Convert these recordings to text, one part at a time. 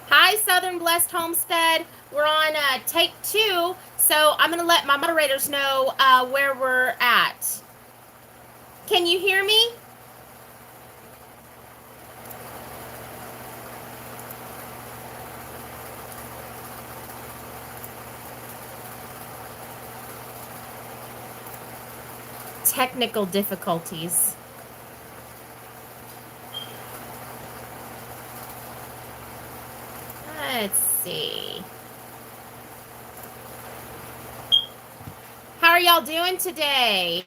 Hi, Southern Blessed Homestead. We're on take 2, so I'm going to let my moderators know where we're at. Can you hear me? Technical difficulties. Let's see. How are y'all doing today?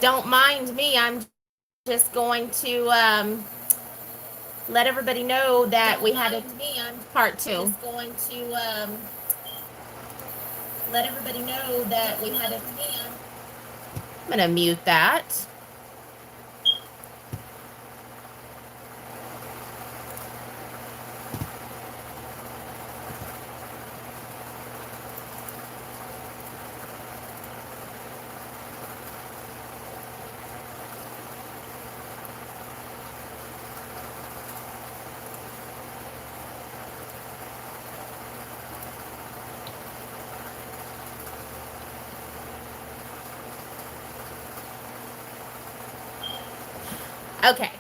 Don't mind me. I'm just going to let everybody know that we had a part 2. I'm just going to let everybody know that we had a I'm going to mute that. Okay.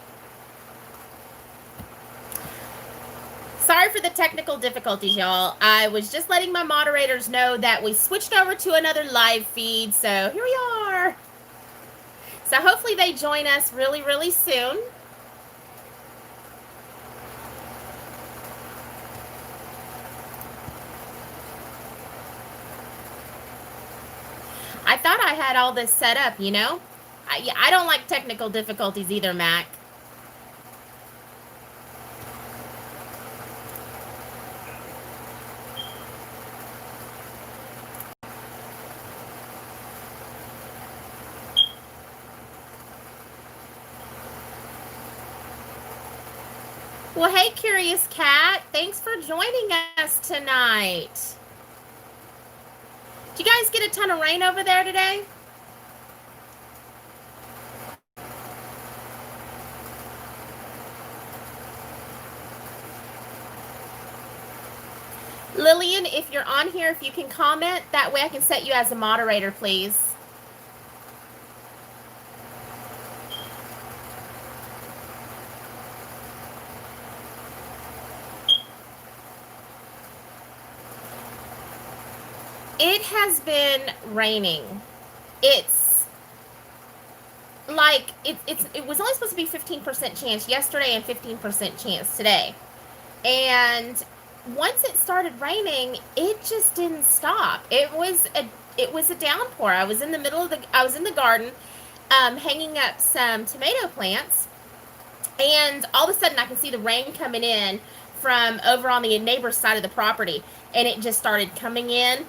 Sorry for the technical difficulties, y'all. I was just letting my moderators know that we switched over to another live feed, so here we are. So hopefully they join us really, really soon. I thought I had all this set up, you know? I don't like technical difficulties either, Mac. Well, hey, Curious Cat. Thanks for joining us tonight. Did you guys get a ton of rain over there today? Lillian, if you're on here, if you can comment, that way I can set you as a moderator, please. It has been raining. It's like it was only supposed to be 15% chance yesterday and 15% chance today. And once it started raining, it just didn't stop. It was a downpour. I was in the garden, hanging up some tomato plants, and all of a sudden I can see the rain coming in from over on the neighbor's side of the property, and it just started coming in,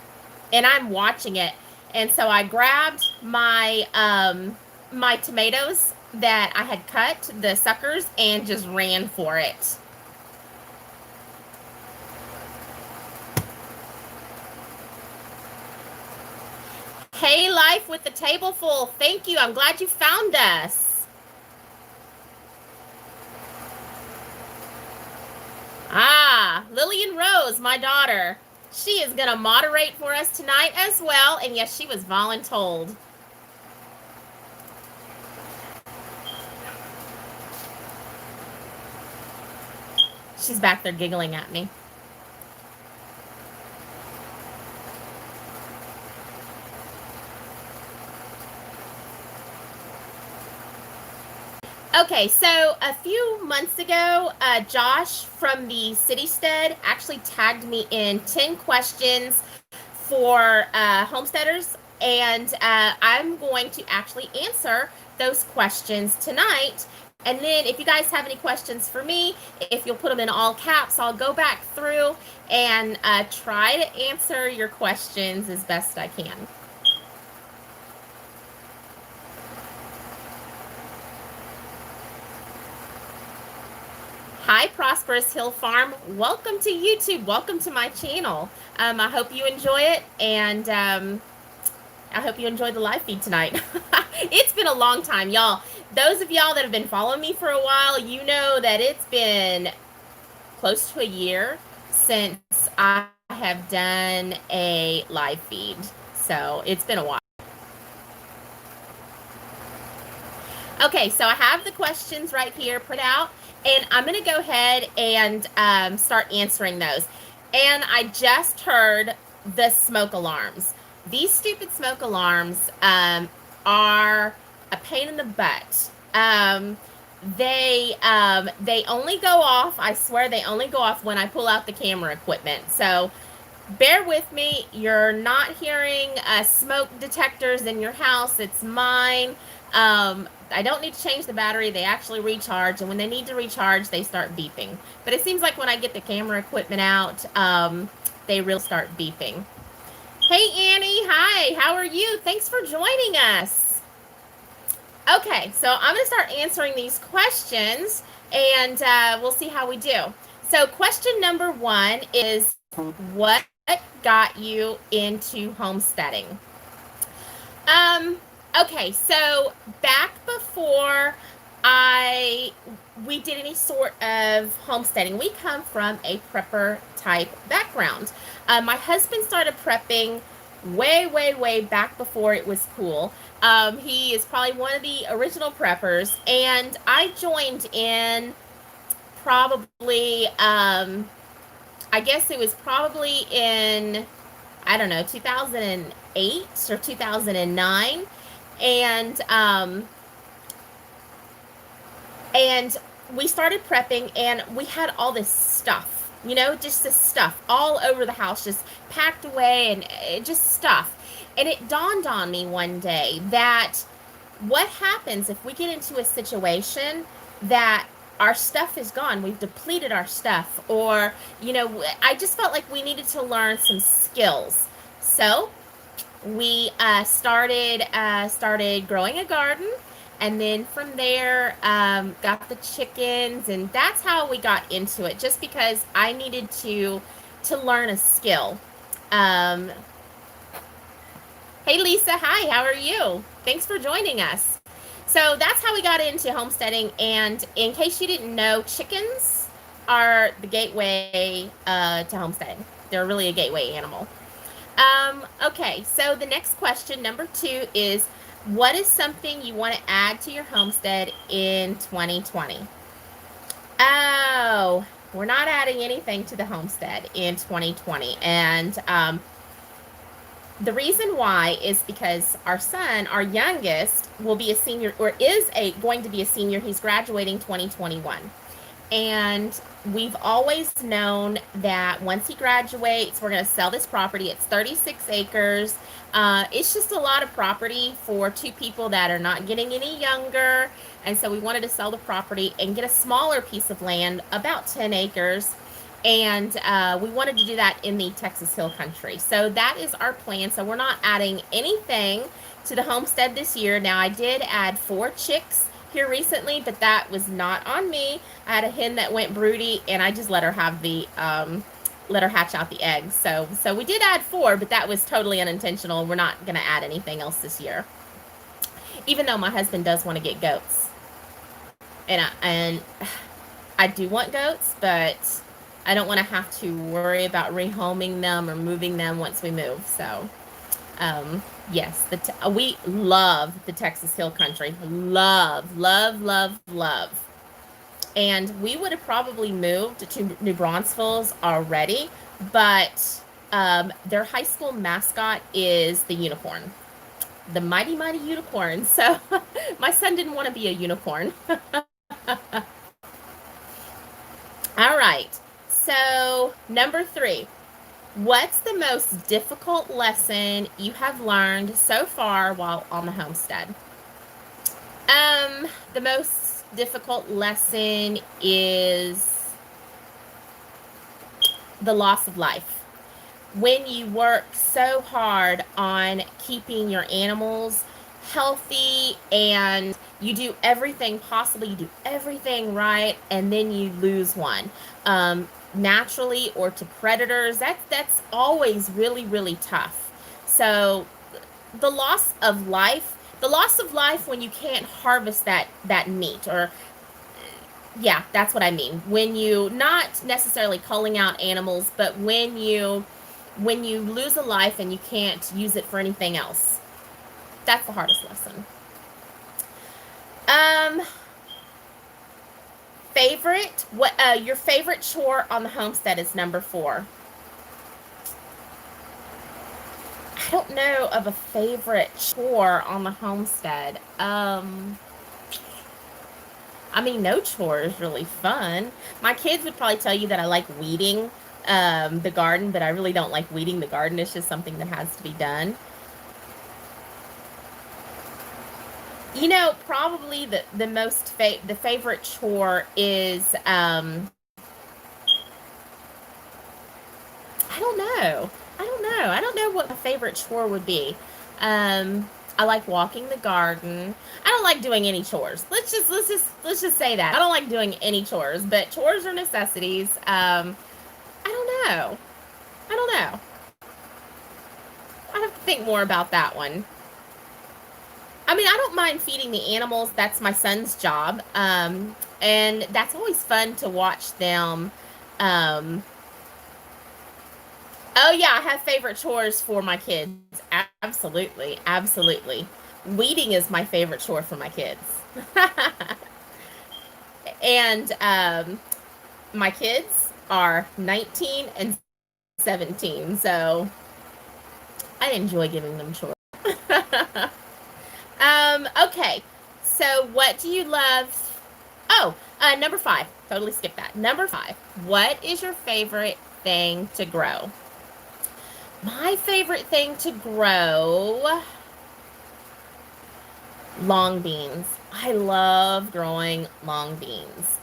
and I'm watching it. And so I grabbed my my tomatoes that I had cut, the suckers, and just ran for it. Hey, Life with the Table Full. Thank you. I'm glad you found us. Ah, Lillian Rose, my daughter. She is going to moderate for us tonight as well. And yes, she was voluntold. She's back there giggling at me. Okay, so a few months ago, Josh from the Citysted actually tagged me in 10 questions for homesteaders, and I'm going to actually answer those questions tonight. And then, if you guys have any questions for me, if you'll put them in all caps, I'll go back through and try to answer your questions as best I can. Hi, Prosperous Hill Farm. Welcome to YouTube. Welcome to my channel. I hope you enjoy it, and I hope you enjoyed the live feed tonight. It's been a long time, y'all. Those of y'all that have been following me for a while, you know that it's been close to a year since I have done a live feed. So it's been a while. Okay, so I have the questions right here put out, and I'm going to go ahead and start answering those. And I just heard the smoke alarms. These stupid smoke alarms are a pain in the butt. They only go off, I swear they only go off when I pull out the camera equipment. So bear with me. You're not hearing smoke detectors in your house. It's mine. I don't need to change the battery. They actually recharge, and when they need to recharge, they start beeping. But it seems like when I get the camera equipment out, they really start beeping. Hey, Annie. Hi. How are you? Thanks for joining us. Okay, so I'm going to start answering these questions, and we'll see how we do. So question number 1 is, what got you into homesteading? Okay, so back before we did any sort of homesteading, we come from a prepper type background. My husband started prepping way back before it was cool. He is probably one of the original preppers, and I joined in probably, I guess it was probably in, I don't know, 2008 or 2009. And we started prepping, and we had all this stuff, just this stuff all over the house, just packed away, and just stuff. And it dawned on me one day that what happens if we get into a situation that our stuff is gone, we've depleted our stuff, or, I just felt like we needed to learn some skills. So we started growing a garden, and then from there got the chickens, and that's how we got into it, just because I needed to learn a skill. Hey Lisa, hi, how are you? Thanks for joining us. So that's how we got into homesteading, and in case you didn't know, chickens are the gateway to homesteading. They're really a gateway animal. Okay, so the next question, number 2, is, what is something you want to add to your homestead in 2020? Oh, we're not adding anything to the homestead in 2020. And the reason why is because our son, our youngest, will be a senior, or is going to be a senior. He's graduating 2021. And we've always known that once he graduates, we're going to sell this property. It's 36 acres. It's just a lot of property for 2 people that are not getting any younger. And so we wanted to sell the property and get a smaller piece of land, about 10 acres. And we wanted to do that in the Texas Hill Country. So that is our plan. So we're not adding anything to the homestead this year. Now, I did add 4 chicks here recently, but that was not on me. I had a hen that went broody, and I just let her have let her hatch out the eggs. So we did add 4, but that was totally unintentional. We're not going to add anything else this year, even though my husband does want to get goats, and I do want goats, but I don't want to have to worry about rehoming them or moving them once we move. So yes, we love the Texas Hill Country. Love. And we would have probably moved to New Braunfels already, but their high school mascot is the unicorn. the mighty, mighty unicorn. So my son didn't want to be a unicorn. All right. So, number 3. What's the most difficult lesson you have learned so far while on the homestead? The most difficult lesson is the loss of life. When you work so hard on keeping your animals healthy and you do everything possible, you do everything right, and then you lose one, naturally or to predators, that's always really, really tough. So the loss of life, when you can't harvest that meat, or yeah, that's what I mean. When you, not necessarily culling out animals, but when you lose a life and you can't use it for anything else. That's the hardest lesson. Favorite, what your favorite chore on the homestead is number 4. I don't know of a favorite chore on the homestead. I mean, no chore is really fun. My kids would probably tell you that I like weeding the garden, but I really don't like weeding the garden. It's just something that has to be done. You know, probably the most the favorite chore is I don't know. I don't know what my favorite chore would be. I like walking the garden. I don't like doing any chores. Let's just say that. I don't like doing any chores, but chores are necessities. I don't know. I don't know. I have to think more about that one. I mean, I don't mind feeding the animals. That's my son's job. And that's always fun to watch them. Oh yeah, I have favorite chores for my kids. Absolutely. Absolutely. Weeding is my favorite chore for my kids. And my kids are 19 and 17, so I enjoy giving them chores. Okay, so what do you love? Oh, number 5. Totally skipped that. Number 5. What is your favorite thing to grow? My favorite thing to grow, long beans. I love growing long beans.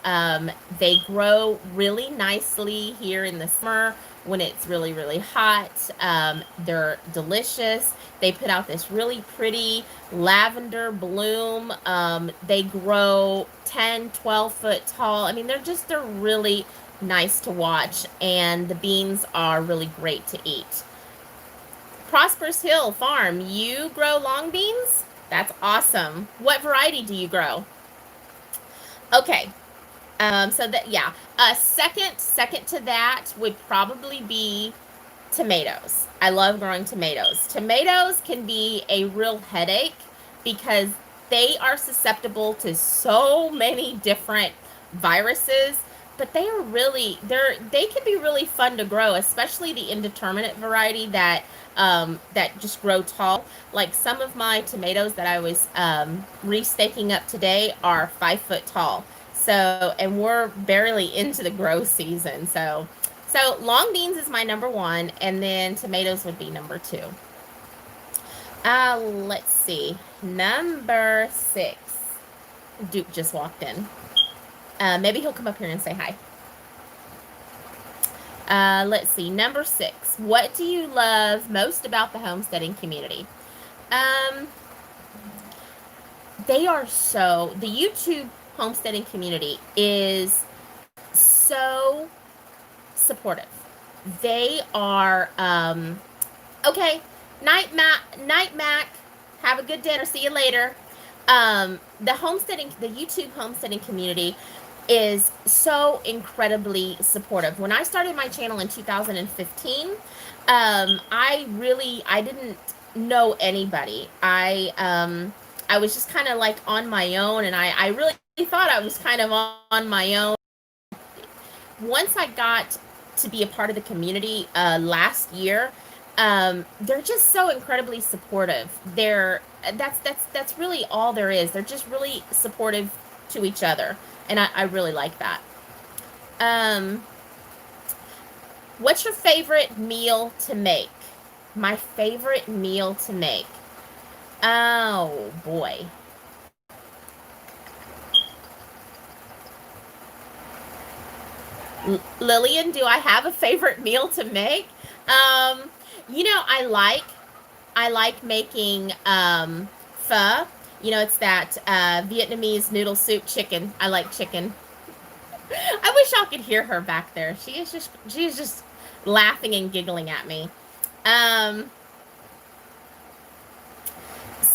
They grow really nicely here in the summer when it's really, really hot. They're delicious. They put out this really pretty lavender bloom. They grow 10, 12 foot tall. I mean, they're really nice to watch, and the beans are really great to eat. Prosperous Hill Farm, you grow long beans? That's awesome. What variety do you grow? Okay. So that, yeah. Second to that would probably be tomatoes. I love growing tomatoes. Tomatoes can be a real headache because they are susceptible to so many different viruses, but they can be really fun to grow, especially the indeterminate variety that just grow tall. Like some of my tomatoes that I was restaking up today are 5 foot tall. So, and we're barely into the grow season. So long beans is my number 1, and then tomatoes would be number 2. Let's see. Number 6. Duke just walked in. Maybe he'll come up here and say hi. Let's see. Number 6. What do you love most about the homesteading community? The YouTube homesteading community is so supportive. They are, okay, night Mac, have a good dinner, see you later. The YouTube homesteading community is so incredibly supportive. When I started my channel in 2015, I didn't know anybody. I was just kind of like on my own, and I really thought I was kind of on my own. Once I got to be a part of the community last year, they're just so incredibly supportive. They're that's really all there is. They're just really supportive to each other, and I really like that. Um, what's your favorite meal to make? My favorite meal to make. Oh boy. Lillian, do I have a favorite meal to make? Um, I like making pho. It's that Vietnamese noodle soup chicken. I like chicken. I wish y'all could hear her back there. She is just laughing and giggling at me. Um,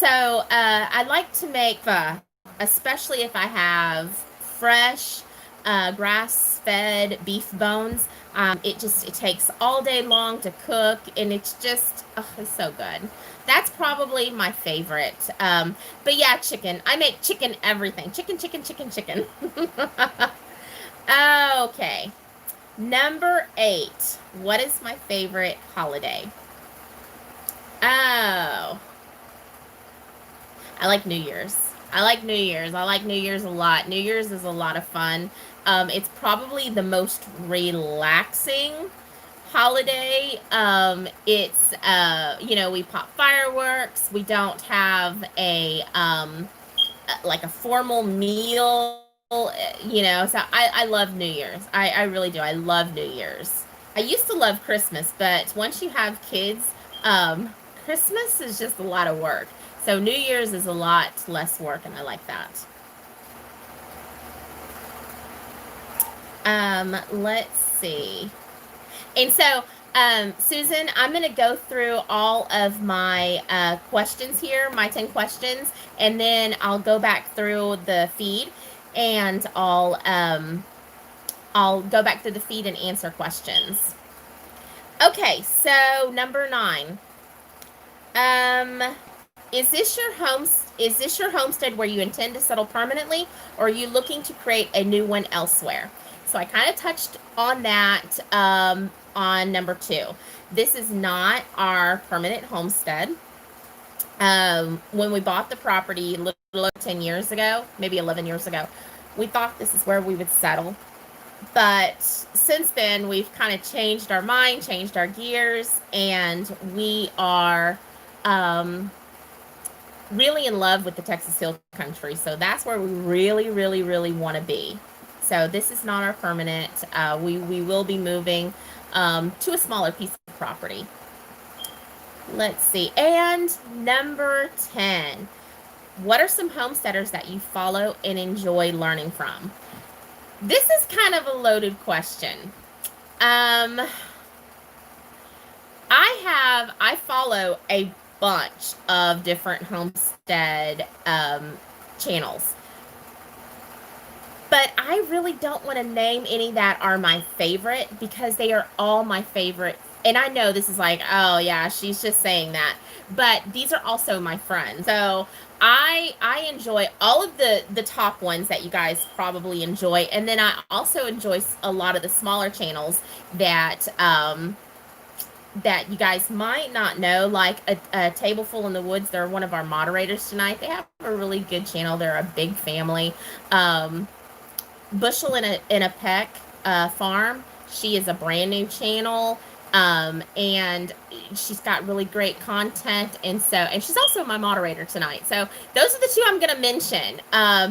I like to make pho, especially if I have fresh grass-fed beef bones. It takes all day long to cook, and it's so good. That's probably my favorite. But yeah, chicken. I make chicken everything. Chicken, chicken, chicken, chicken. Okay. Number 8. What is my favorite holiday? Oh, I like New Year's. I like New Year's. I like New Year's a lot. New Year's is a lot of fun. It's probably the most relaxing holiday. We pop fireworks. We don't have like a formal meal. So I love New Year's. I really do. I love New Year's. I used to love Christmas, but once you have kids, um, Christmas is just a lot of work. So New Year's is a lot less work, and I like that. Let's see. And so, Susan, I'm going to go through all of my questions here, my 10 questions, and then I'll go back through the feed, and I'll go back through the feed and answer questions. Okay, so number 9. Um, is this your homestead where you intend to settle permanently, or are you looking to create a new one elsewhere? So I kind of touched on that on number 2. This is not our permanent homestead. When we bought the property a little over 10 years ago, maybe 11 years ago, we thought this is where we would settle. But since then, we've kind of changed our mind, changed our gears, and we are really in love with the Texas Hill Country. So that's where we really, really, really want to be. So this is not our permanent. We will be moving to a smaller piece of property. Let's see. And number 10. What are some homesteaders that you follow and enjoy learning from? This is kind of a loaded question. I follow a bunch of different homestead channels, but I really don't want to name any that are my favorite because they are all my favorite. And I know this is like, oh yeah, she's just saying that, but these are also my friends. So I enjoy all of the top ones that you guys probably enjoy, and then I also enjoy a lot of the smaller channels that you guys might not know, like a Table Full in the Woods. They're one of our moderators tonight. They have a really good channel. They're a big family. Bushel in a Peck Farm. She is a brand new channel, and she's got really great content. And she's also my moderator tonight. So those are the two I'm going to mention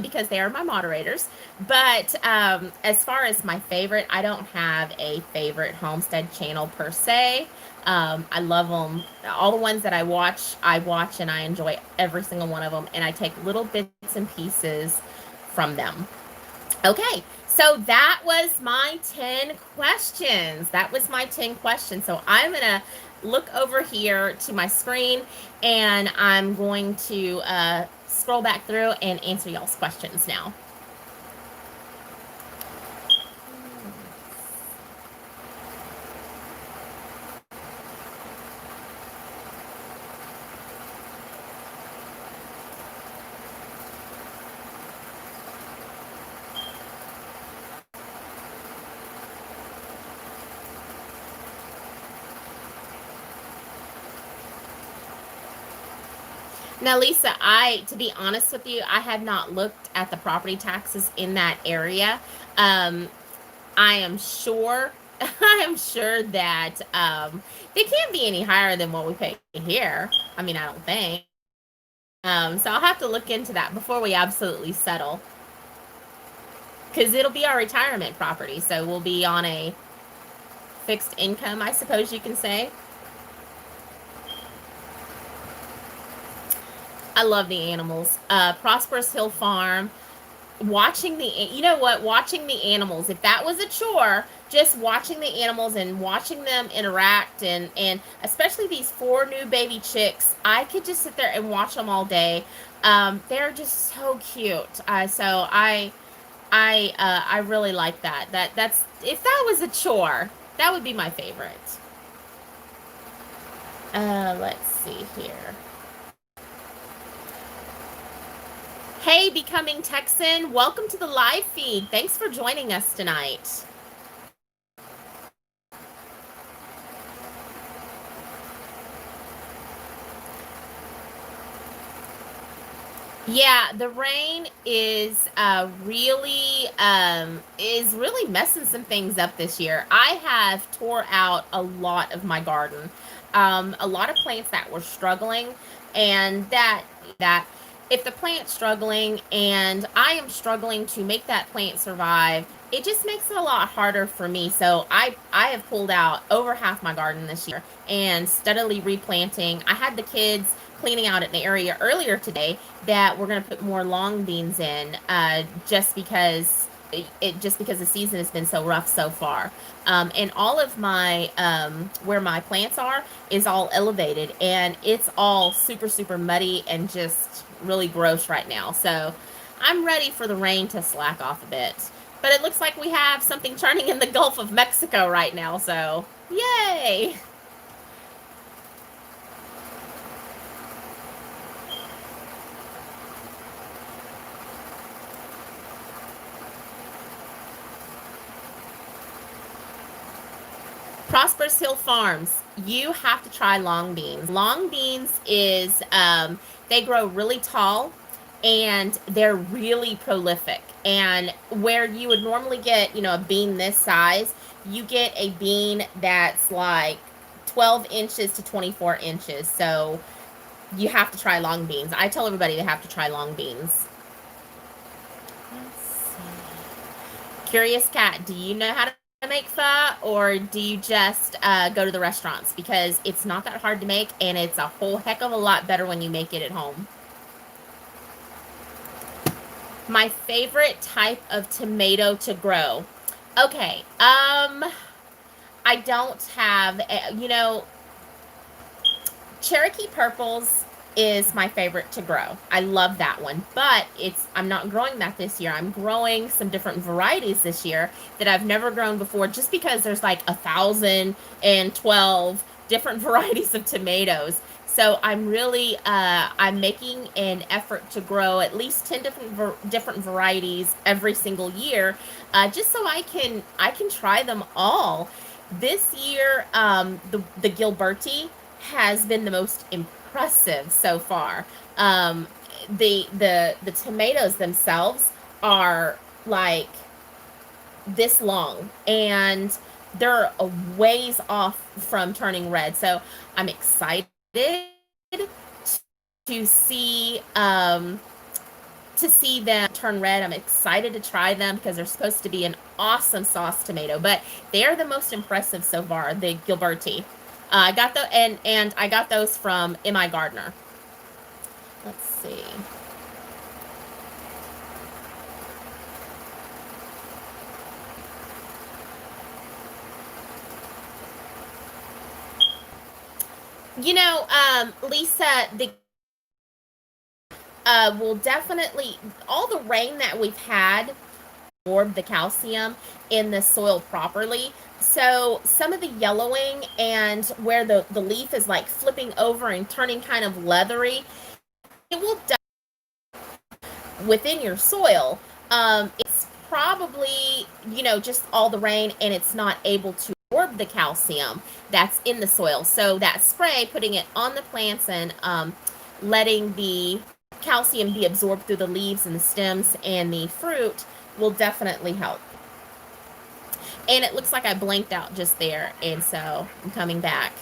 because they are my moderators. But as far as my favorite, I don't have a favorite homestead channel per se. I love them. All the ones that I watch, and I enjoy every single one of them. And I take little bits and pieces from them. Okay, so that was my 10 questions. So I'm going to look over here to my screen, and I'm going to scroll back through and answer y'all's questions now. Now, Lisa, to be honest with you, I have not looked at the property taxes in that area. Um, I am sure, I am sure that they can't be any higher than what we pay here. I mean, I don't think. So I'll have to look into that before we absolutely settle, because it'll be our retirement property, so we'll be on a fixed income, I suppose you can say. I love the animals. Prosperous Hill Farm. Watching you know what? Watching the animals. If that was a chore, just watching the animals and watching them interact, and especially these 4 new baby chicks, I could just sit there and watch them all day. They're just so cute. I really like that. That's if that was a chore, that would be my favorite. Let's see here. Hey, Becoming Texan, welcome to the live feed. Thanks for joining us tonight. Yeah, the rain is really messing some things up this year. I have tore out a lot of my garden, a lot of plants that were struggling, and that if the plant's struggling and I am struggling to make that plant survive, it just makes it a lot harder for me. So I have pulled out over half my garden this year and steadily replanting. I had the kids cleaning out an area earlier today that we're going to put more long beans in, just because the season has been so rough so far. And all of my where my plants are is all elevated, and it's all super super muddy and just really gross right now. So I'm ready for the rain to slack off a bit. But it looks like we have something turning in the Gulf of Mexico right now, so yay! Prosperous Hill Farms, you have to try long beans. Long beans is, they grow really tall and they're really prolific. And where you would normally get, a bean this size, you get a bean that's like 12 inches to 24 inches. So you have to try long beans. I tell everybody they have to try long beans. Let's see. Curious Cat, do you know how to make pho, or do you just go to the restaurants? Because it's not that hard to make, and it's a whole heck of a lot better when you make it at home. My favorite type of tomato to grow. Okay, I don't have, Cherokee Purples is my favorite to grow. I love that one, but I'm not growing that this year. I'm growing some different varieties this year that I've never grown before, just because there's like 1,012 different varieties of tomatoes. So I'm really I'm making an effort to grow at least 10 different varieties every single year, just so I can try them all. This year, the Gilberti has been the most impressive so far. The tomatoes themselves are like this long, and they're a ways off from turning red. So I'm excited to see them turn red. I'm excited to try them because they're supposed to be an awesome sauce tomato, but they're the most impressive so far, the Gilberti. I got and I got those from M.I. Gardner. Let's see. Lisa, the will definitely, all the rain that we've had absorb the calcium in the soil properly. So some of the yellowing and where the leaf is like flipping over and turning kind of leathery, it will within your soil. It's probably, just all the rain, and it's not able to absorb the calcium that's in the soil. So that spray, putting it on the plants and letting the calcium be absorbed through the leaves and the stems and the fruit will definitely help. And it looks like I blanked out just there, and so I'm coming back.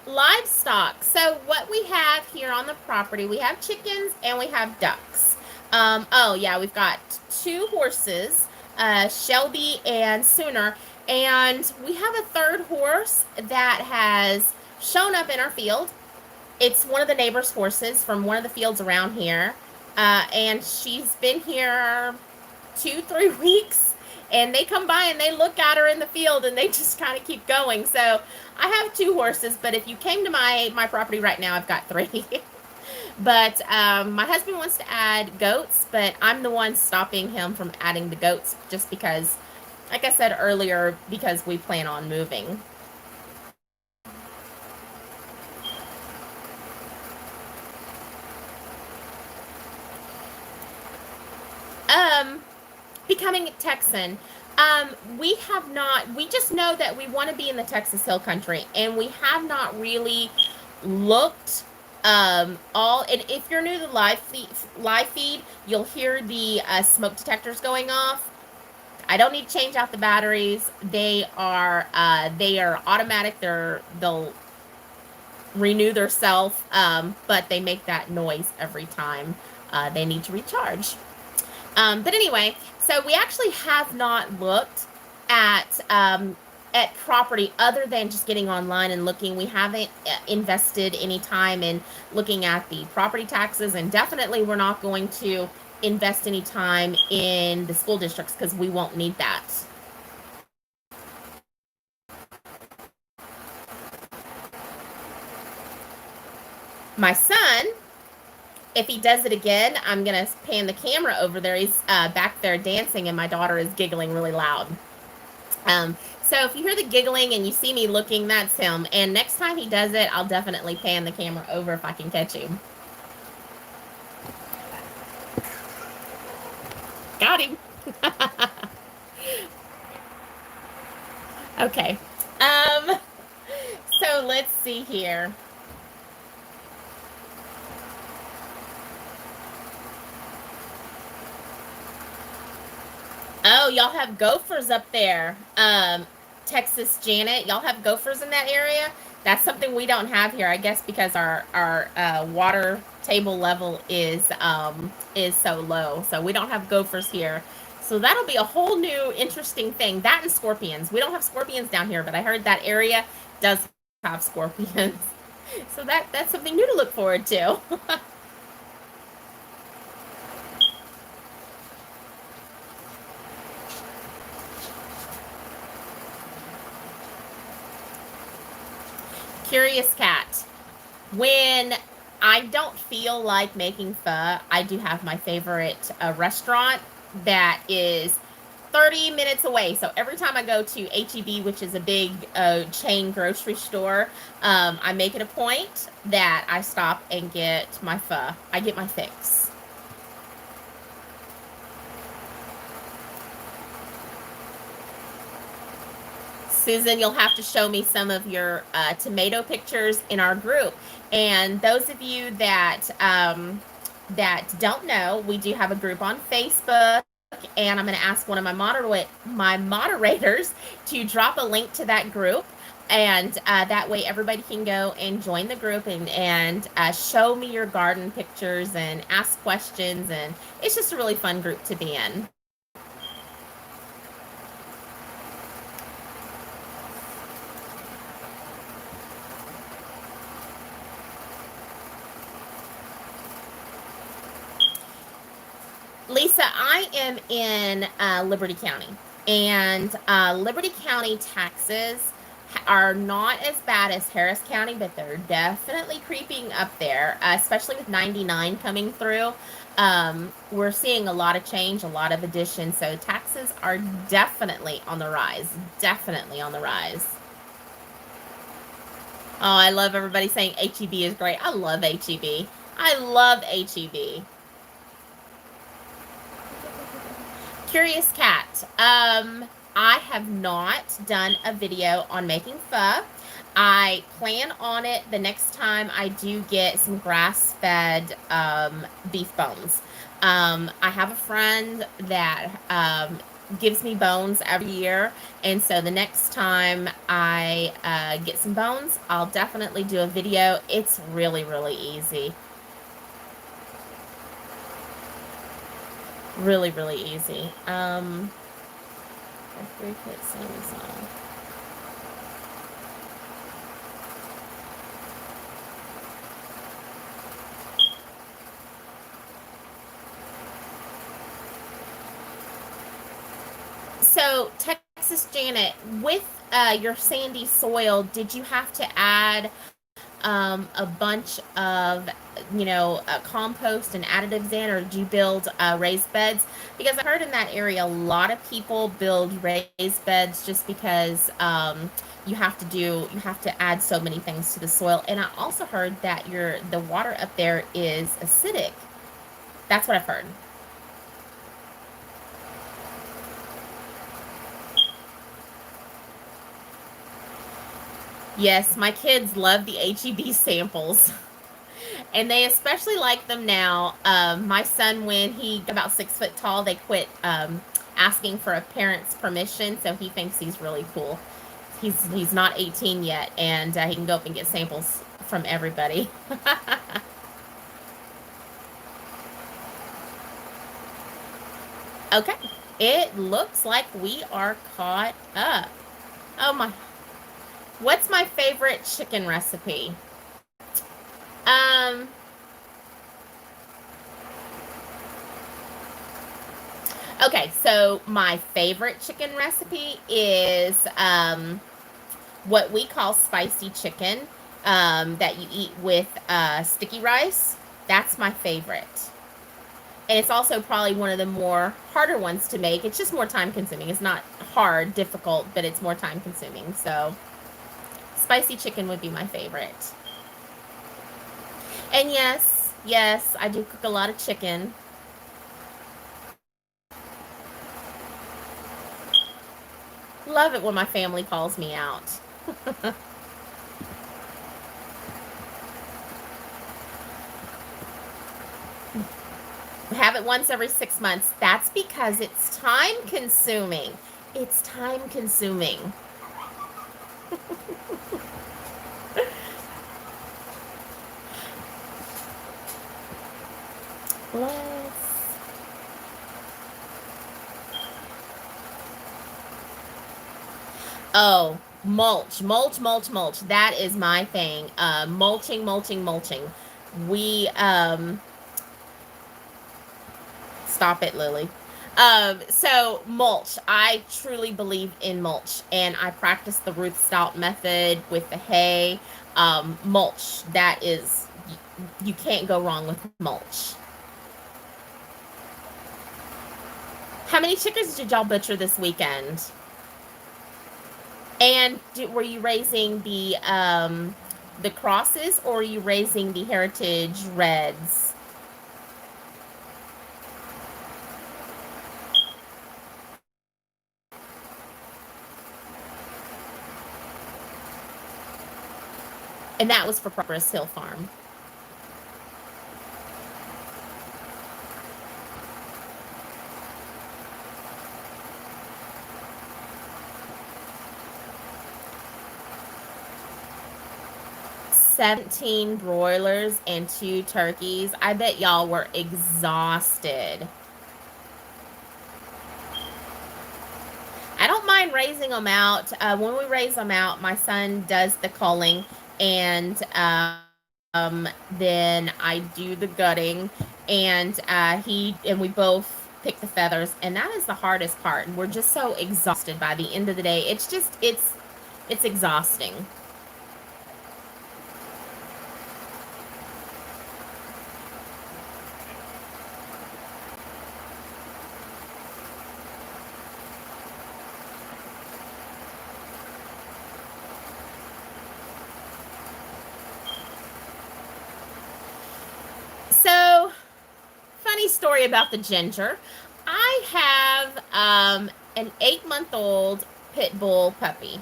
Livestock. So what we have here on the property, we have chickens and we have ducks. Oh yeah, we've got 2 horses, Shelby and Sooner, and we have a 3rd horse that has shown up in our field. It's one of the neighbor's horses from one of the fields around here, and she's been here 2-3 weeks, and they come by and they look at her in the field and they just kind of keep going. So I have 2 horses, but if you came to my property right now, I've got 3. But my husband wants to add goats, but I'm the one stopping him from adding the goats just because, like I said earlier, because we plan on moving. Becoming a Texan. We have not, we just know that we want to be in the Texas Hill Country, and we have not really looked all, and if you're new to the live feed, you'll hear the smoke detectors going off. I don't need to change out the batteries. They are automatic. They'll renew themselves, but they make that noise every time they need to recharge. But anyway, so we actually have not looked at property other than just getting online and looking. We haven't invested any time in looking at the property taxes, and definitely we're not going to invest any time in the school districts because we won't need that. My son, if he does it again, I'm going to pan the camera over there. He's back there dancing, and my daughter is giggling really loud. So if you hear the giggling and you see me looking, that's him. And next time he does it, I'll definitely pan the camera over if I can catch him. Got him. Okay. So let's see here. Oh, y'all have gophers up there. Texas Janet, y'all have gophers in that area? That's something we don't have here, I guess, because our water table level is so low. So we don't have gophers here. So that'll be a whole new interesting thing. That and scorpions. We don't have scorpions down here, but I heard that area does have scorpions. So that's something new to look forward to. Curious Cat. When I don't feel like making pho, I do have my favorite restaurant that is 30 minutes away. So every time I go to H-E-B, which is a big chain grocery store, I make it a point that I stop and get my pho. I get my fix. Susan, you'll have to show me some of your tomato pictures in our group. And those of you that don't know, we do have a group on Facebook, and I'm going to ask one of my moderators to drop a link to that group, and that way everybody can go and join the group and show me your garden pictures and ask questions, and it's just a really fun group to be in. Lisa, I am in Liberty County, and Liberty County taxes are not as bad as Harris County, but they're definitely creeping up there, especially with 99 coming through. We're seeing a lot of change, a lot of additions, so taxes are definitely on the rise, definitely on the rise. Oh, I love everybody saying HEB is great. I love HEB. I love HEB. Curious Cat. I have not done a video on making pho. I plan on it the next time I do get some grass-fed beef bones. I have a friend that gives me bones every year, and so the next time I get some bones, I'll definitely do a video. It's really, really easy. Really, really easy. So, Texas Janet, with your sandy soil, did you have to add a bunch of, compost and additives in, or did you build raised beds? Because I heard in that area a lot of people build raised beds just because you have to add so many things to the soil. And I also heard that the water up there is acidic. That's what I've heard. Yes, my kids love the HEB samples. And they especially like them now. My son, when he got about 6 foot tall, they quit asking for a parent's permission, so he thinks he's really cool. He's not 18 yet, and he can go up and get samples from everybody. Okay, it looks like we are caught up. Oh my! What's my favorite chicken recipe? Um, okay, so my favorite chicken recipe is what we call spicy chicken that you eat with sticky rice. That's my favorite. And it's also probably one of the more harder ones to make. It's just more time consuming. It's not hard, difficult, but it's more time consuming. So spicy chicken would be my favorite. And yes, I do cook a lot of chicken. Love it when my family calls me out. Have it once every 6 months. That's because it's time consuming. It's time consuming. Oh, mulch. That is my thing. Mulching. We, stop it, Lily. So mulch. I truly believe in mulch, and I practice the Ruth Stout method with the hay. Mulch. That is, you can't go wrong with mulch. How many chickens did y'all butcher this weekend? And were you raising the crosses, or are you raising the heritage reds? And that was for Progress Hill Farm. "17 broilers and 2 turkeys." I bet y'all were exhausted. I don't mind raising them out. When we raise them out, my son does the culling, and then I do the gutting, and we both pick the feathers, and that is the hardest part. And we're just so exhausted by the end of the day. It's exhausting. funny story about the ginger. I have an 8-month-old pit bull puppy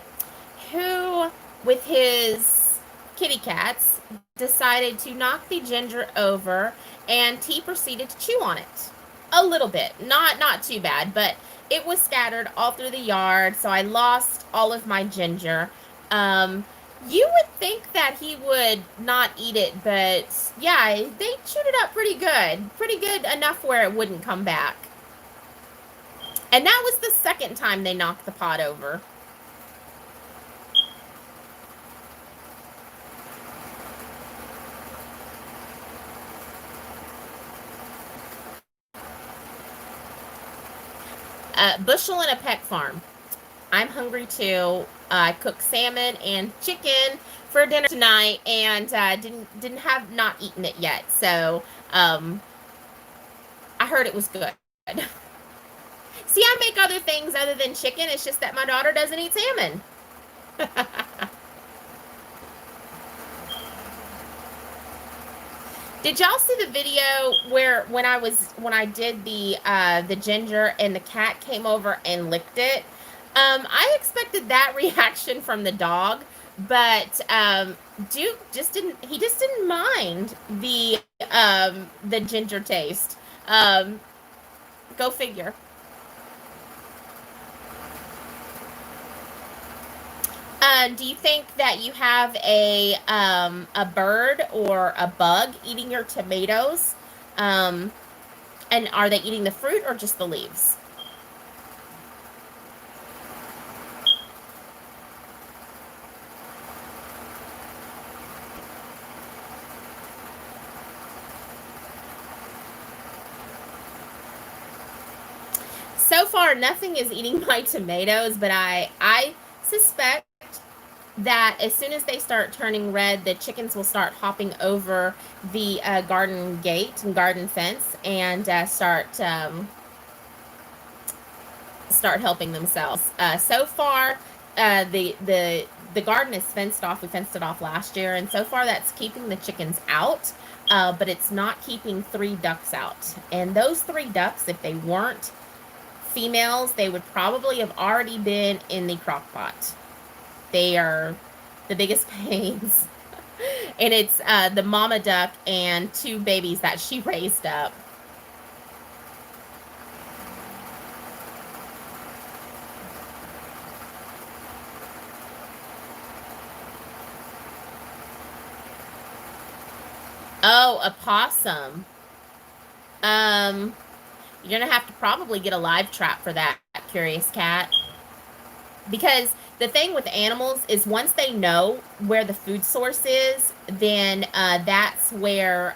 who, with his kitty cats, decided to knock the ginger over, and he proceeded to chew on it a little bit. Not too bad, but it was scattered all through the yard, so I lost all of my ginger. You would think that he would not eat it, but yeah, they chewed it up pretty good enough where it wouldn't come back. And that was the second time they knocked the pot over. Bushel and a peck farm. I'm hungry too. I cooked salmon and chicken for dinner tonight, and didn't have not eaten it yet. So I heard it was good. See, I make other things other than chicken. It's just that my daughter doesn't eat salmon. Did y'all see the video where when I did the ginger and the cat came over and licked it? I expected that reaction from the dog, but Duke just didn't mind the ginger taste. Go figure. Do you think that you have a bird or a bug eating your tomatoes? And are they eating the fruit or just the leaves? So far, nothing is eating my tomatoes, but I suspect that as soon as they start turning red, the chickens will start hopping over the garden gate and garden fence and start helping themselves. So far, the garden is fenced off. We fenced it off last year, and so far that's keeping the chickens out, but it's not keeping 3 ducks out. And those 3 ducks, if they weren't females, they would probably have already been in the crock pot. They are the biggest pains. And it's the mama duck and 2 babies that she raised up. Oh, a possum. You're gonna have to probably get a live trap for that, curious cat. Because the thing with animals is once they know where the food source is, then that's where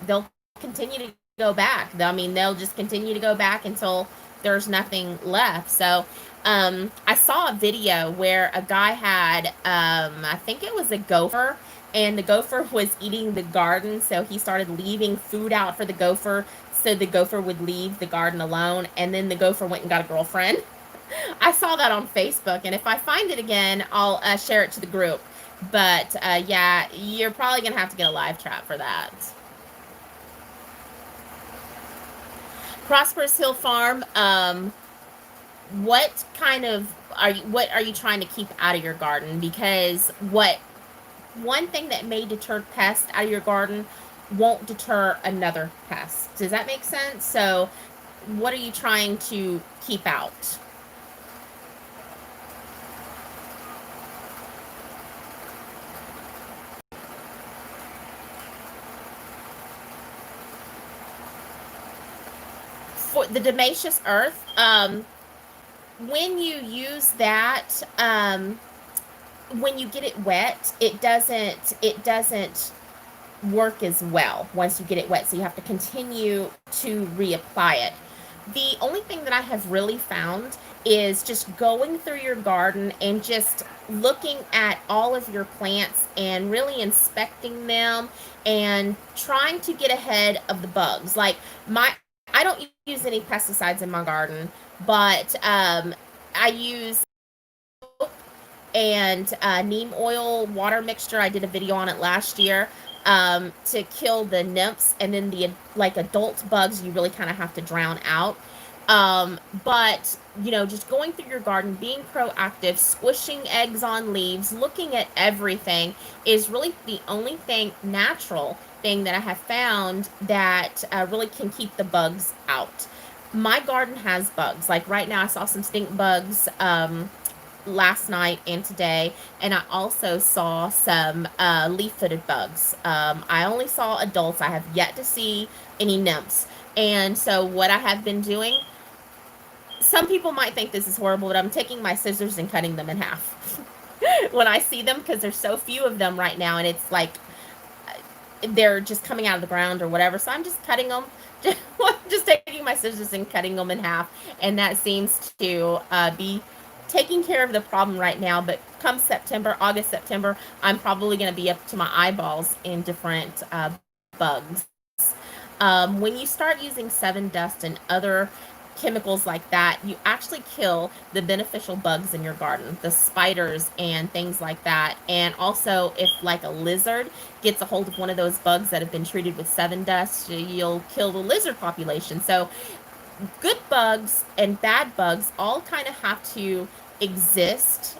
they'll continue to go back. I mean, they'll just continue to go back until there's nothing left. So I saw a video where a guy had, I think it was a gopher, and the gopher was eating the garden, so he started leaving food out for the gopher, so the gopher would leave the garden alone, and then the gopher went and got a girlfriend. I saw that on Facebook, and if I find it again, I'll share it to the group. But yeah, you're probably gonna have to get a live trap for that. Prosperous Hill Farm. What kind of what are you trying to keep out of your garden? Because one thing that may deter pests out of your garden won't deter another pest. Does that make sense? So what are you trying to keep out? For the Demacious earth, when you use that, when you get it wet, it doesn't work as well once you get it wet, so you have to continue to reapply it. The only thing that I have really found is just going through your garden and just looking at all of your plants and really inspecting them and trying to get ahead of the bugs. Like I don't use any pesticides in my garden, but I use and neem oil water mixture. I did a video on it last year, to kill the nymphs, and then the like adult bugs you really kind of have to drown out. But just going through your garden, being proactive, squishing eggs on leaves, looking at everything is really the only thing natural thing that I have found that really can keep the bugs out. My garden has bugs. Like right now, I saw some stink bugs last night and today, and I also saw some leaf-footed bugs. I only saw adults. I have yet to see any nymphs. And so what I have been doing, some people might think this is horrible, but I'm taking my scissors and cutting them in half when I see them, because there's so few of them right now, and it's like they're just coming out of the ground or whatever. So I'm just cutting them, just taking my scissors and cutting them in half, and that seems to be taking care of the problem right now. But come September, August, September, I'm probably going to be up to my eyeballs in different bugs. When you start using Seven Dust and other chemicals like that, you actually kill the beneficial bugs in your garden, the spiders and things like that. And also, if like a lizard gets a hold of one of those bugs that have been treated with Seven Dust, you'll kill the lizard population. So good bugs and bad bugs all kind of have to exist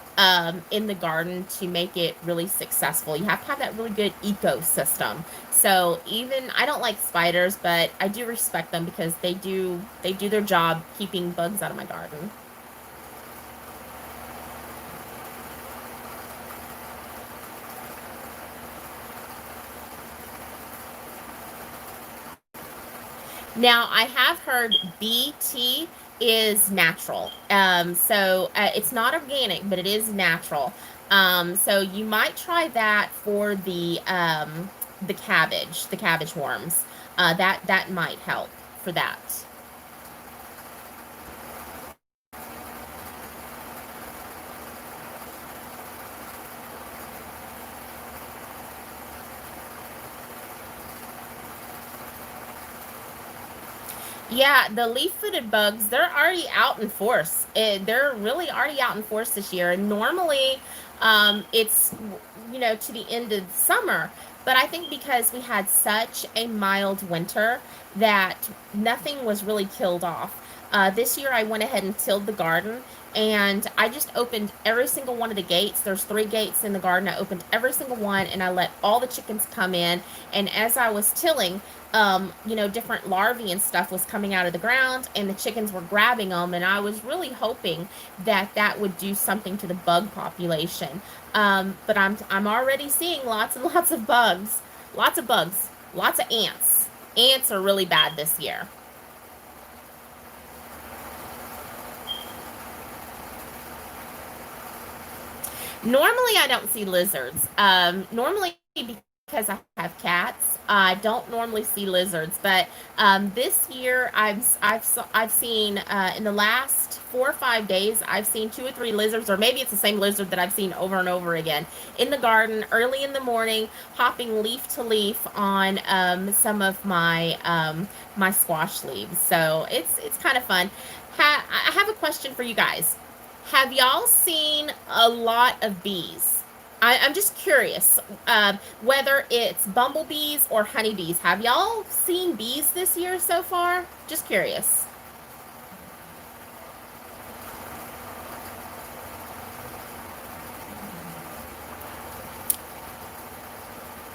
in the garden to make it really successful. You have to have that really good ecosystem. So even I don't like spiders, but I do respect them because they do their job keeping bugs out of my garden. Now, I have heard BT is natural. So it's not organic, but it is natural. So you might try that for the cabbage worms. That might help for that. Yeah, the leaf-footed bugs, they're already out in force. They're really already out in force this year. And normally, it's, to the end of summer. But I think because we had such a mild winter that nothing was really killed off. This year, I went ahead and tilled the garden, and I just opened every single one of the gates. There's 3 gates in the garden. I opened every single one, and I let all the chickens come in. And as I was tilling, different larvae and stuff was coming out of the ground, and the chickens were grabbing them, and I was really hoping that that would do something to the bug population. But I'm already seeing lots and lots of bugs, lots of bugs, lots of ants. Ants are really bad this year. Normally, I don't see lizards. Normally, because I have cats, I don't normally see lizards. But this year, I've seen in the last 4 or 5 days, I've seen 2 or 3 lizards, or maybe it's the same lizard that I've seen over and over again in the garden early in the morning, hopping leaf to leaf on some of my squash leaves. So it's kind of fun. I have a question for you guys. Have y'all seen a lot of bees? I'm just curious, whether it's bumblebees or honeybees. Have y'all seen bees this year so far? Just curious.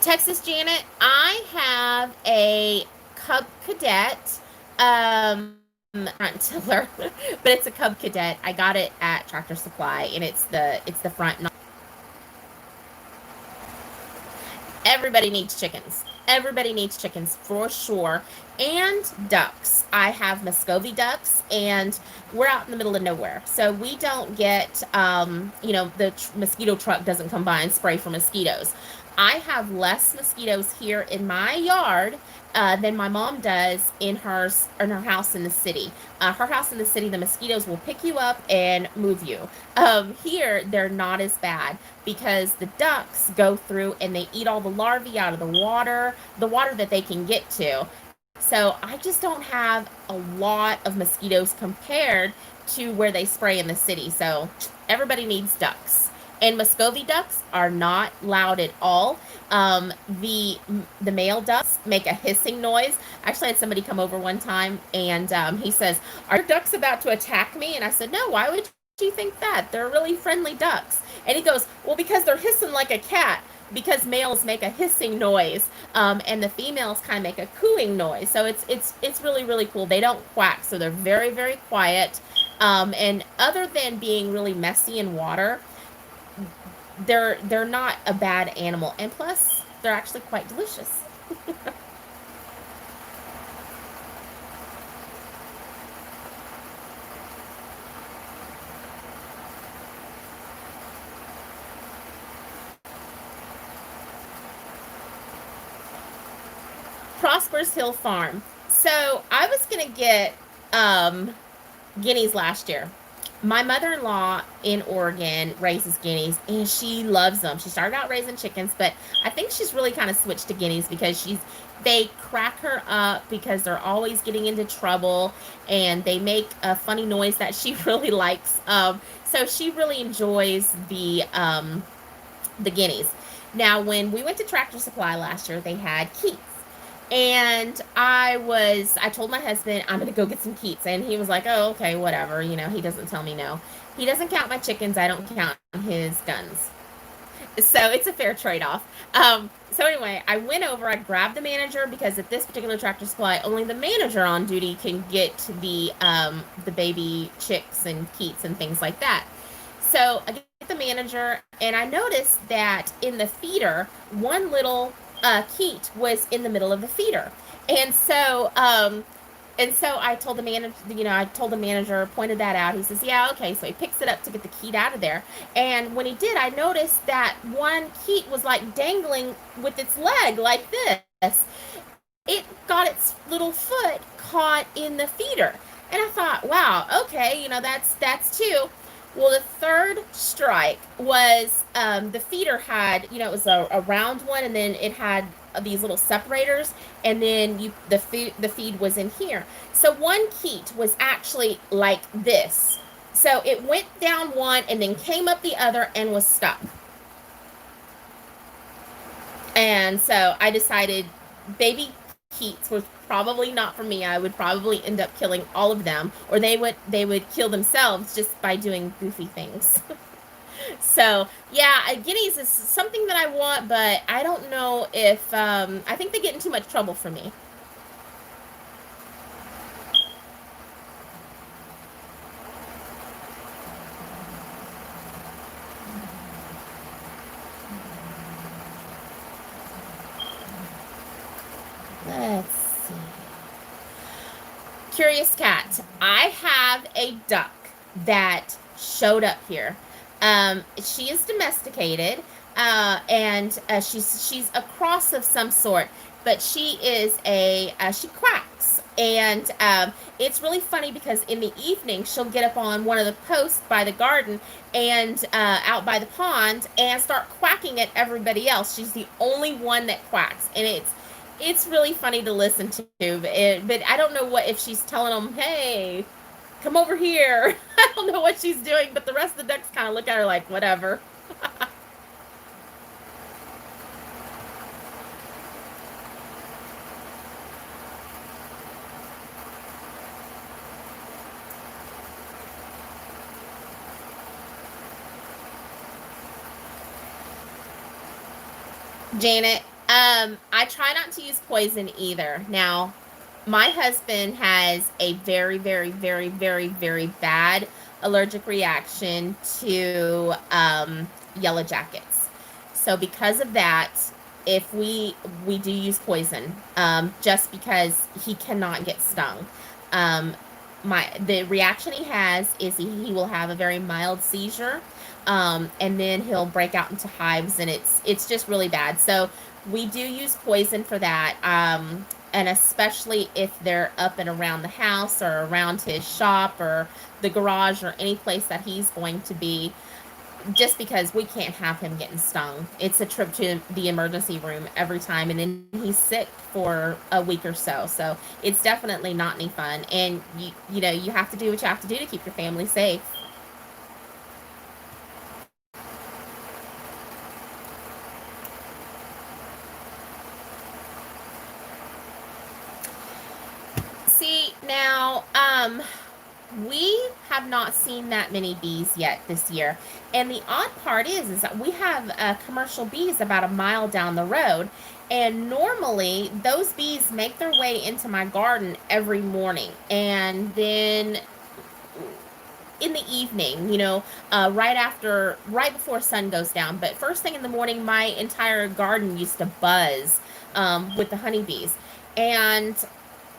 Texas Janet, I have a Cub Cadet front tiller, but it's a Cub Cadet. I got it at Tractor Supply, and it's the front. Everybody needs chickens. Everybody needs chickens for sure. And ducks. I have Muscovy ducks, and we're out in the middle of nowhere. So we don't get, the mosquito truck doesn't come by and spray for mosquitoes. I have less mosquitoes here in my yard than my mom does in her house in the city. Her house in the city, the mosquitoes will pick you up and move you. Here, they're not as bad because the ducks go through and they eat all the larvae out of the water that they can get to. So I just don't have a lot of mosquitoes compared to where they spray in the city. So everybody needs ducks. And Muscovy ducks are not loud at all. The male ducks make a hissing noise. I actually had somebody come over one time, and he says, "Are your ducks about to attack me?" And I said, "No. Why would you think that? They're really friendly ducks." And he goes, "Well, because they're hissing like a cat." Because males make a hissing noise, and the females kind of make a cooing noise. So it's really really cool. They don't quack, so they're very very quiet. And other than being really messy in water, they're not a bad animal, and plus they're actually quite delicious. Prosper's Hill Farm. So I was gonna get um, guineas last year. My mother-in-law in Oregon raises guineas and she loves them. She started out raising chickens, but I think she's really kind of switched to guineas because they crack her up because they're always getting into trouble and they make a funny noise that she really likes. So she really enjoys the guineas. Now, when we went to Tractor Supply last year, they had Keats. And I told my husband, I'm going to go get some Keats. And he was like, oh, okay, whatever. He doesn't tell me no. He doesn't count my chickens. I don't count his guns. So it's a fair trade off. So anyway, I went over, I grabbed the manager because at this particular Tractor Supply, only the manager on duty can get the baby chicks and Keats and things like that. So I get the manager, and I noticed that in the feeder, one little Keat was in the middle of the feeder, and so I told the manager, pointed that out. He says, "Yeah, okay." So he picks it up to get the Keat out of there, and when he did, I noticed that one Keat was like dangling with its leg like this. It got its little foot caught in the feeder, and I thought, wow, okay, that's two. Well, the third strike was the feeder had, it was a round one, and then it had these little separators, and then the feed was in here. So one Keat was actually like this. So it went down one and then came up the other and was stuck. And so I decided baby Keats was probably not for me. I would probably end up killing all of them, or they would kill themselves just by doing goofy things. So yeah, guineas is something that I want, but I don't know if I think they get in too much trouble for me. Let's see. Curious cat. I have a duck that showed up here. She is domesticated, and she's a cross of some sort, but she is she quacks, and it's really funny because in the evening she'll get up on one of the posts by the garden and out by the pond and start quacking at everybody else. She's the only one that quacks, and it's really funny to listen to, but I don't know what if she's telling them, "Hey, come over here." I don't know what she's doing, but the rest of the ducks kind of look at her like, whatever. Janet, I try not to use poison either. Now, my husband has a very, very, very, very, very bad allergic reaction to yellow jackets. So because of that, if we do use poison, just because he cannot get stung. Um, the reaction he has is he will have a very mild seizure, and then he'll break out into hives, and it's just really bad. So we do use poison for that, and especially if they're up and around the house or around his shop or the garage or any place that he's going to be, just because we can't have him getting stung. It's a trip to the emergency room every time, and then he's sick for a week or so. So it's definitely not any fun. And you have to do what you have to do to keep your family safe. Now, we have not seen that many bees yet this year. And the odd part is that we have commercial bees about a mile down the road. And normally those bees make their way into my garden every morning. And then in the evening, right before sun goes down. But first thing in the morning, my entire garden used to buzz with the honeybees. And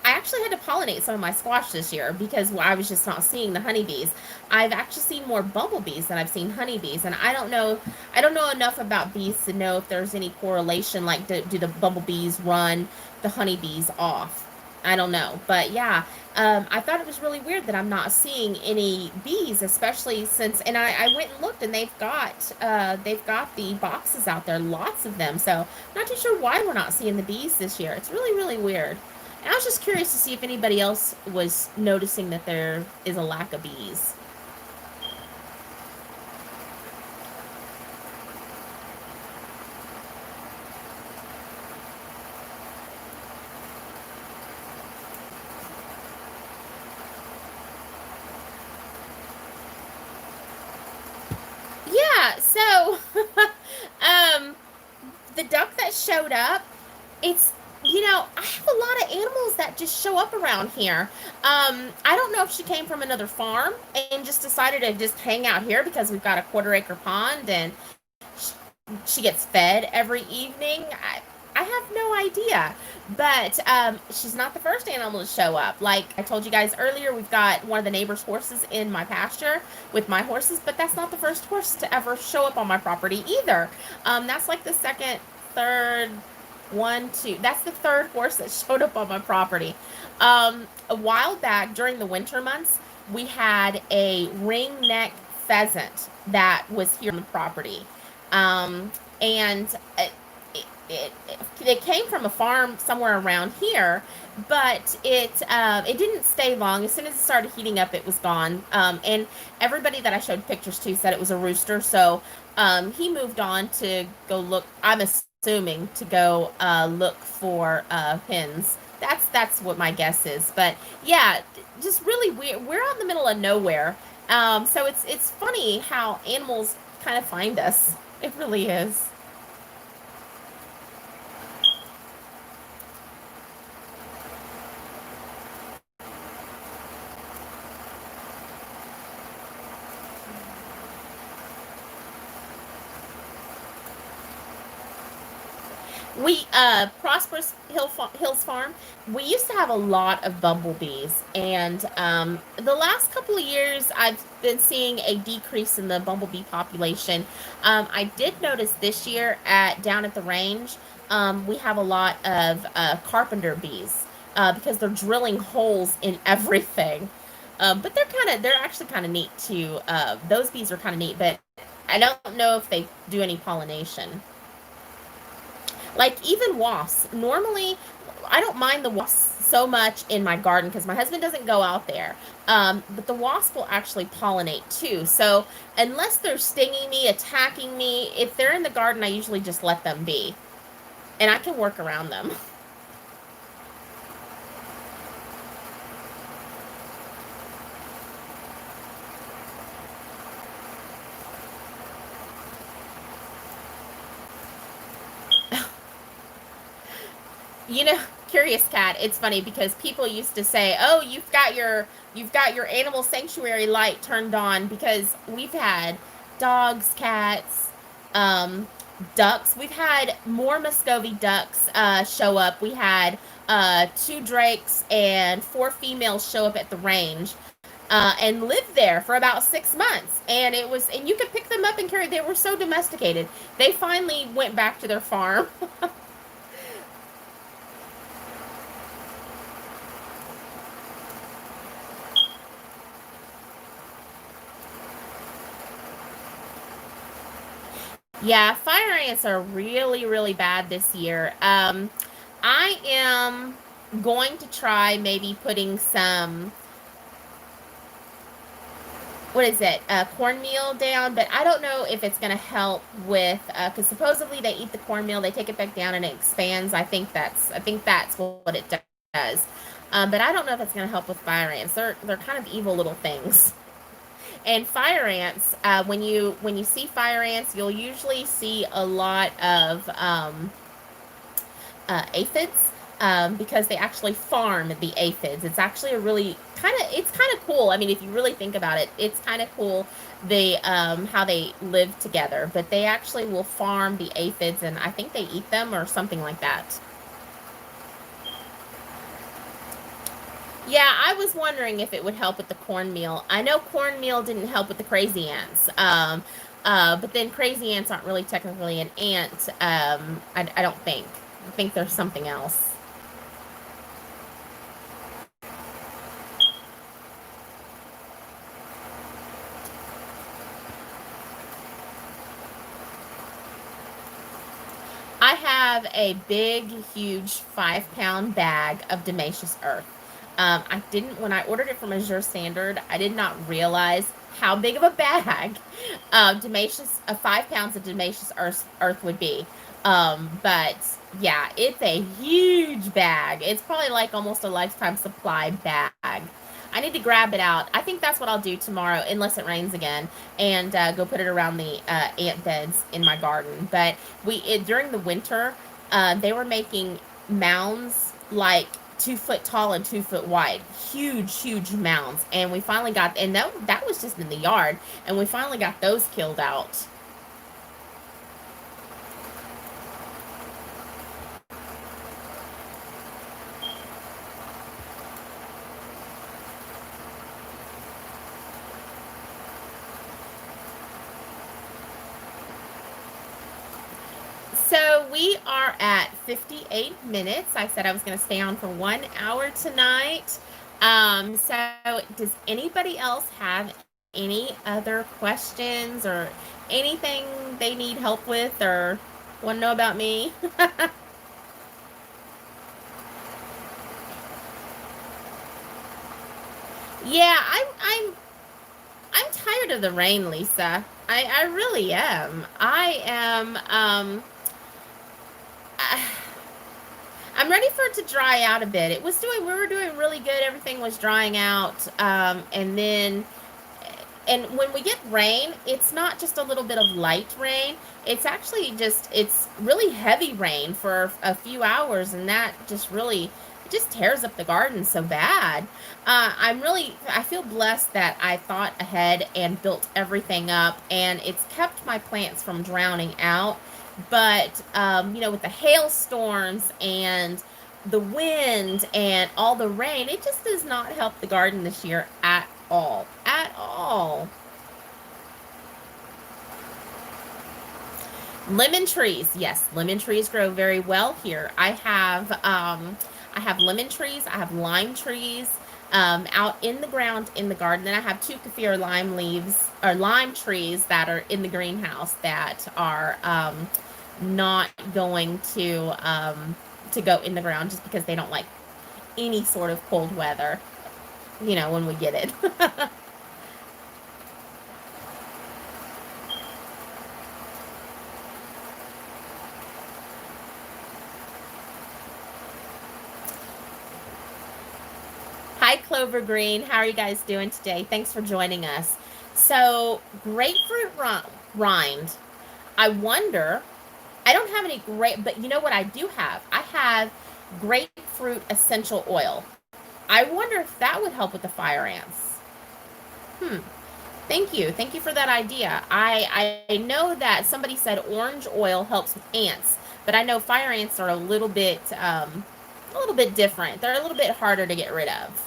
I actually had to pollinate some of my squash this year because I was just not seeing the honeybees. I've actually seen more bumblebees than I've seen honeybees, and I don't know enough about bees to know if there's any correlation. Like, do the bumblebees run the honeybees off? I don't know, but yeah, I thought it was really weird that I'm not seeing any bees, especially since. And I went and looked, and they've got the boxes out there, lots of them. So not too sure why we're not seeing the bees this year. It's really really weird. And I was just curious to see if anybody else was noticing that there is a lack of bees. Yeah, so um the duck that showed up, it's I have a lot of animals that just show up around here. I don't know if she came from another farm and just decided to just hang out here because we've got a quarter-acre pond and she gets fed every evening. I have no idea. But she's not the first animal to show up. Like I told you guys earlier, we've got one of the neighbor's horses in my pasture with my horses, but that's not the first horse to ever show up on my property either. That's like the second, third, one, two. That's the third horse that showed up on my property. A while back during the winter months, we had a ringneck pheasant that was here on the property. And it, it came from a farm somewhere around here, but it didn't stay long. As soon as it started heating up, it was gone. And everybody that I showed pictures to said it was a rooster, so he moved on to go look. I'm assuming to go look for hens. That's what my guess is. But yeah, just really weird. We're out in the middle of nowhere, so it's funny how animals kind of find us. It really is. We Prosperous Hills Farm. We used to have a lot of bumblebees, and the last couple of years, I've been seeing a decrease in the bumblebee population. I did notice this year at down at the range, we have a lot of carpenter bees because they're drilling holes in everything. But they're actually kind of neat too. Those bees are kind of neat, but I don't know if they do any pollination. Like even wasps. Normally, I don't mind the wasps so much in my garden because my husband doesn't go out there. But the wasp will actually pollinate too. So unless they're stinging me, attacking me, if they're in the garden, I usually just let them be, and I can work around them. You know, Curious Cat, it's funny because people used to say, "Oh, you've got your animal sanctuary light turned on," because we've had dogs, cats, um, ducks. We've had more Muscovy ducks show up. We had two drakes and four females show up at the range. And lived there for about 6 months, and and you could pick them up and carry. They were so domesticated. They finally went back to their farm. Yeah, fire ants are really, really bad this year. I am going to try maybe putting some, what is it, cornmeal down, but I don't know if it's going to help with, because supposedly they eat the cornmeal, they take it back down and it expands. I think that's what it does. But I don't know if it's going to help with fire ants. They're kind of evil little things. And fire ants, when you see fire ants, you'll usually see a lot of aphids, because they actually farm the aphids. It's actually a really it's kind of cool. I mean, if you really think about it, it's kind of cool how they live together. But they actually will farm the aphids, and I think they eat them or something like that. Yeah, I was wondering if it would help with the cornmeal. I know cornmeal didn't help with the crazy ants. But then crazy ants aren't really technically an ant. I don't think. I think there's something else. I have a big, huge 5-pound bag of Damascus earth. I didn't, when I ordered it from Azure Standard, I did not realize how big of a bag Damascus, 5 pounds of Damascus earth would be. But yeah, it's a huge bag. It's probably like almost a lifetime supply bag. I need to grab it out. I think that's what I'll do tomorrow, unless it rains again, and go put it around the ant beds in my garden. But during the winter, they were making mounds like 2 foot tall and 2 foot wide, huge, huge mounds. And we finally got, and that was just in the yard, and we finally got those killed out. So we are at 58 minutes. I said I was going to stay on for 1 hour tonight. So does anybody else have any other questions or anything they need help with or want to know about me? Yeah, I'm tired of the rain, Lisa. I really am. I am I'm ready for it to dry out a bit. We were doing really good. Everything was drying out. And when we get rain, it's not just a little bit of light rain. It's actually it's really heavy rain for a few hours, and that just really, it just tears up the garden so bad. I feel blessed that I thought ahead and built everything up, and it's kept my plants from drowning out. But, with the hailstorms and the wind and all the rain, it just does not help the garden this year at all. At all. Lemon trees. Yes, lemon trees grow very well here. I have lemon trees. I have lime trees out in the ground in the garden. Then I have two kaffir lime trees that are in the greenhouse that are not going to go in the ground just because they don't like any sort of cold weather, when we get it. Hi, Clover Green. How are you guys doing today? Thanks for joining us. So, grapefruit rind. I wonder, I don't have any but you know what I do have? I have grapefruit essential oil. I wonder if that would help with the fire ants. Hmm. Thank you. Thank you for that idea. I know that somebody said orange oil helps with ants, but I know fire ants are a little bit different. They're a little bit harder to get rid of.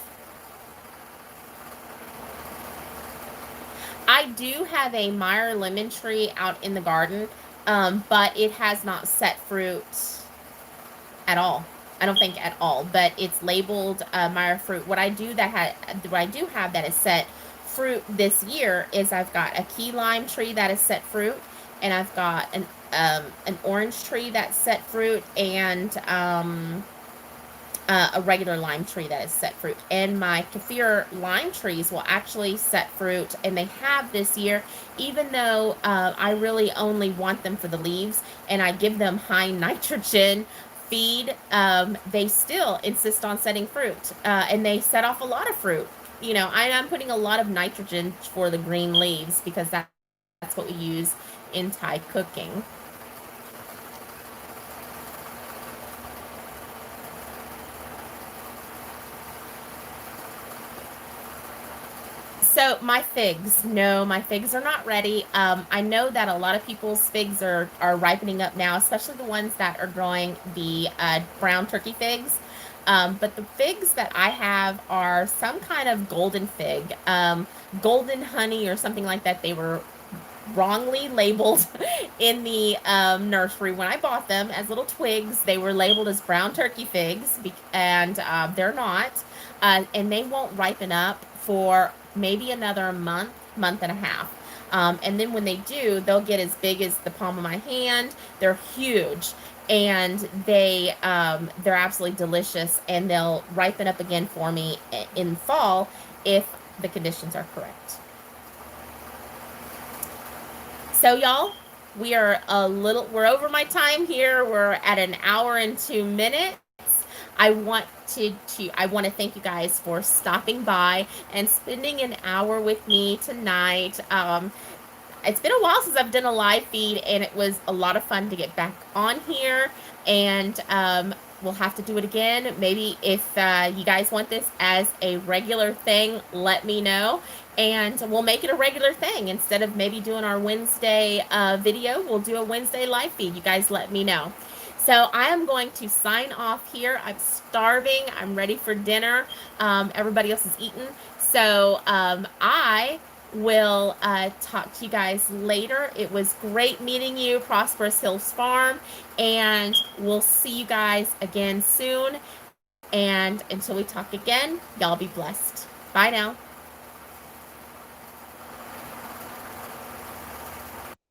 I do have a Meyer lemon tree out in the garden, but it has not set fruit at all. I don't think at all, but it's labeled Meyer fruit. What I do have that is set fruit this year is I've got a key lime tree that is set fruit, and I've got an orange tree that's set fruit, and a regular lime tree that is set fruit. And my kaffir lime trees will actually set fruit, and they have this year, even though I really only want them for the leaves, and I give them high nitrogen feed, they still insist on setting fruit, and they set off a lot of fruit. You know, I'm putting a lot of nitrogen for the green leaves because that's what we use in Thai cooking. So my figs, no, my figs are not ready. I know that a lot of people's figs are ripening up now, especially the ones that are growing the brown turkey figs. But the figs that I have are some kind of golden fig, golden honey or something like that. They were wrongly labeled in the nursery when I bought them as little twigs. They were labeled as brown turkey figs, and they're not. And they won't ripen up for maybe another month and a half. And then when they do, they'll get as big as the palm of my hand. They're huge, and they're absolutely delicious, and they'll ripen up again for me in fall if the conditions are correct. So y'all, we're over my time here. We're at an hour and 2 minutes. I want to thank you guys for stopping by and spending an hour with me tonight. It's been a while since I've done a live feed, and it was a lot of fun to get back on here. And we'll have to do it again. Maybe if you guys want this as a regular thing, let me know. And we'll make it a regular thing. Instead of maybe doing our Wednesday video, we'll do a Wednesday live feed. You guys let me know. So I am going to sign off here. I'm starving. I'm ready for dinner. Everybody else is eating. So I will talk to you guys later. It was great meeting you, Prosperous Hills Farm, and we'll see you guys again soon. And until we talk again, y'all be blessed. Bye now.